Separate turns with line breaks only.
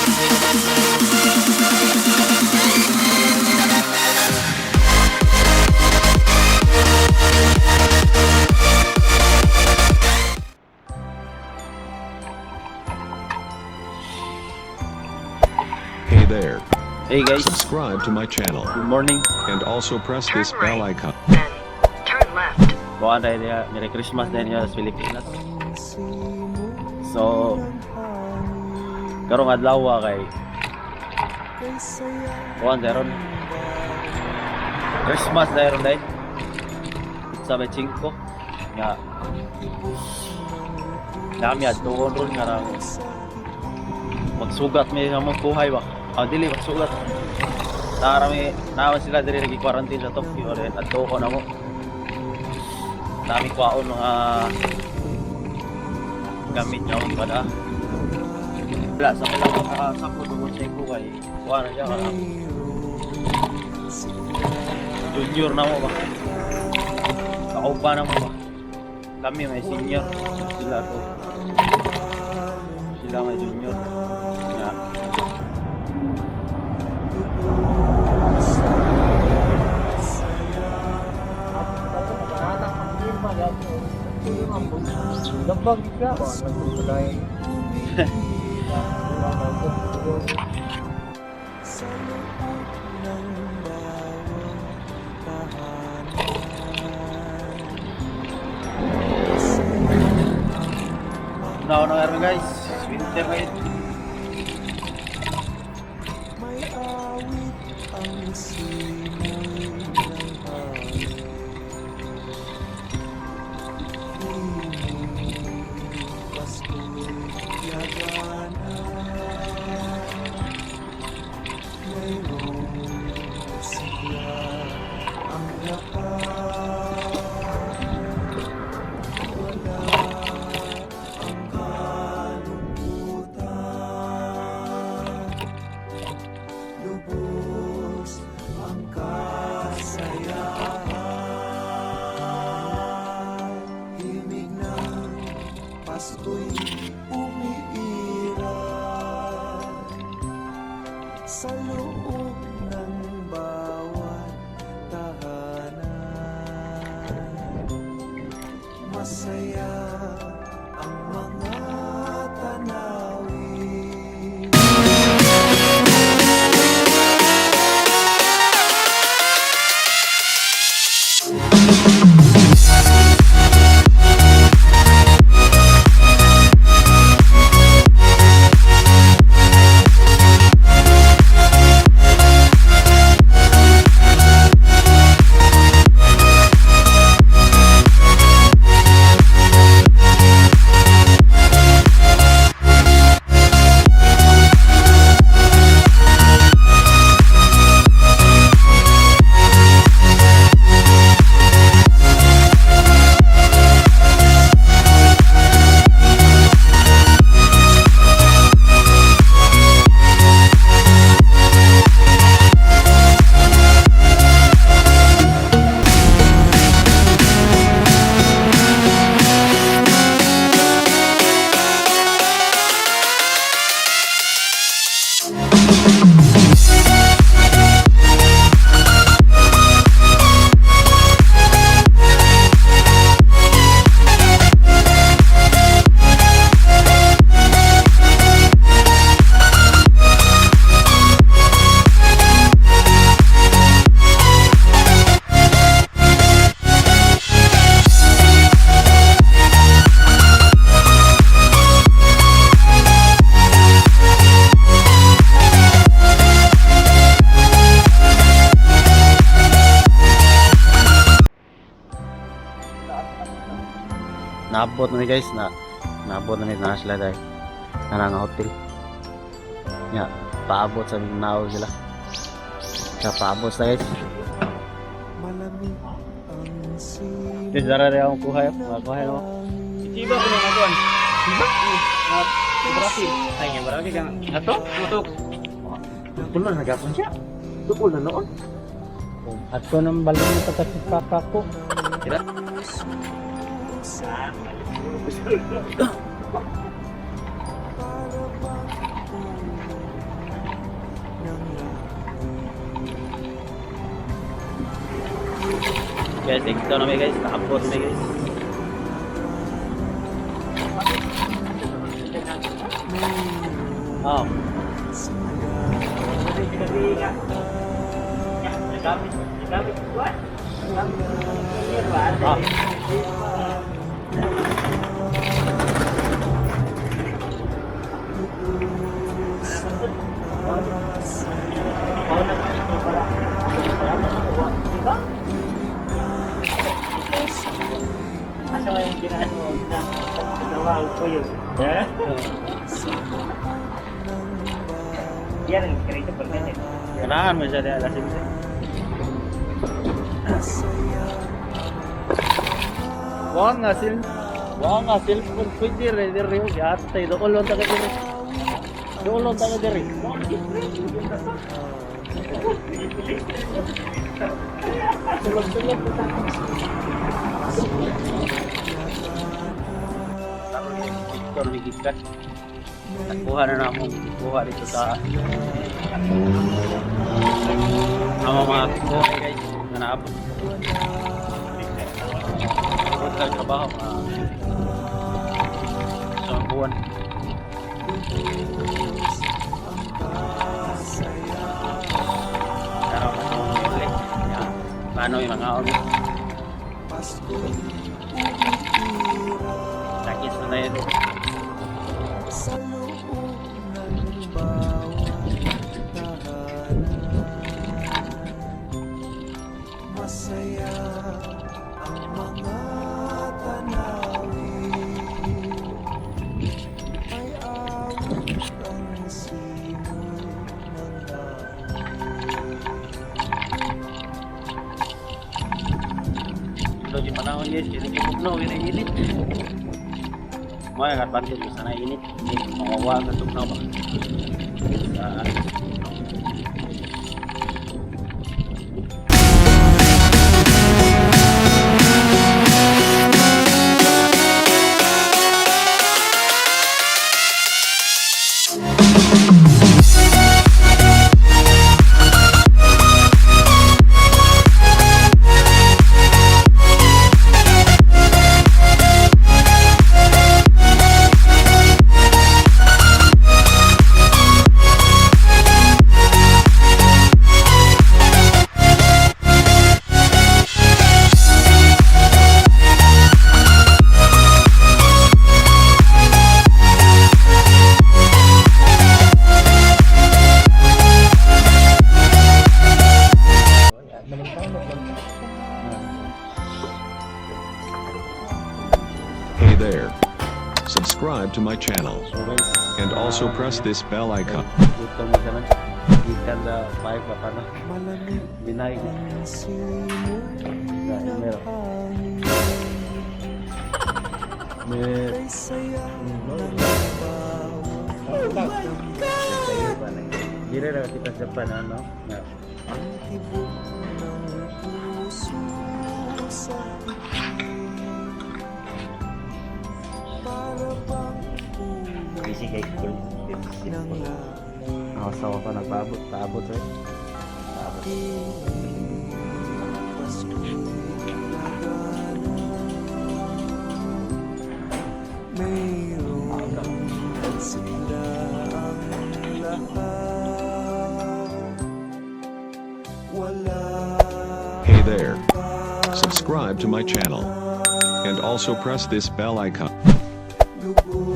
Hey there.
Hey guys,
Subscribe to my channel
good morning.
and also press this bell icon.
Then turn left.
Buwan tayo niya, Merry Christmas din niya sa Pilipinas. So, karong adlaw kay buwan tayo ron. Christmas tayo ron dahil. Sa may 5. Nga. Nami at tuon ron nga lang. Magsugat may namang buhay ba? Dili, magsugat. Nakarami, naman sila dili nag-quarantine sa Tokyo rin. At tuko na mo. Dami kwaon mga gamit niya akong kada. Wala, sa kailang makakasako doon sa iko kay wala siya ka lang. Junior na mo ba? Kaupa na mo ba? Kami may senior. Sila to. Sila may junior. Ya.
Gabag ka ba? Nagpapalay.
Now na meron guys. Winter ngayon.
Pasko'y umiiral sa loob ng bawat tahanan. Masaya ang mga tanawin.
Naabot na ni guys naabot na ni na sila dahil nga hotel ya paabot sa Mindanao sila sa paabot sa guys
Malamig ang simoy.
guys dara rin akong kuhay naman
Iba ko na nakuan. Iba? Brazil. Ay, nga marami kang ato? Tutok. Pulo na gapon siya. Tukol na noon. At ko nang balon ito kasi papa ko.
kira Guys, ito na may guys. Nakapot na guys. Oh. Ah.
Asa nga yung ginaan mo na nagawang ko yun? Yan ang kreato per minute.
Kailangan mo siya di alasin siya. Wang ngasil. Wang ngasil pun pwede rin rin. Yatay. Dokulon taga diri. Dokulon taga diri. Sulog-sulog po tayo. Ito nagigikat. Nakuha na namin. Kuha dito sa mga kuha guys. Na naabot. Abot ka trabaho. Sa buwan. Paano yung mga on? Sakit na yun.
sa loob ng bawat tahanan. Masaya ang mga tanawin, ay awit ang simoy ng hangin.
Ito yung panahon guys, init-init no, init-init. Mo yung advantage ko sana init, mawawa ang tugnaw ba?
Hey there. Subscribe to my channel
So guys,
and also press this bell icon.
dito mo siya man. Ikan na 5 pa na.
Malamig
Binay.
ang simoy
Dahil
ng
meron.
hangin,
May
ay saya ng bawat
Hindi rin ako kita sa Japan ano. Na
ang tibok ng puso sa tinig, para bang
Busy kay Cool.
ng langit.
ako sa ako nagpaabot, paabot rin. Paabot.
Pasko'y nagana, mayroong sila ang lahat. Wala
Hey there. Subscribe to my channel and also press this bell icon.
lubos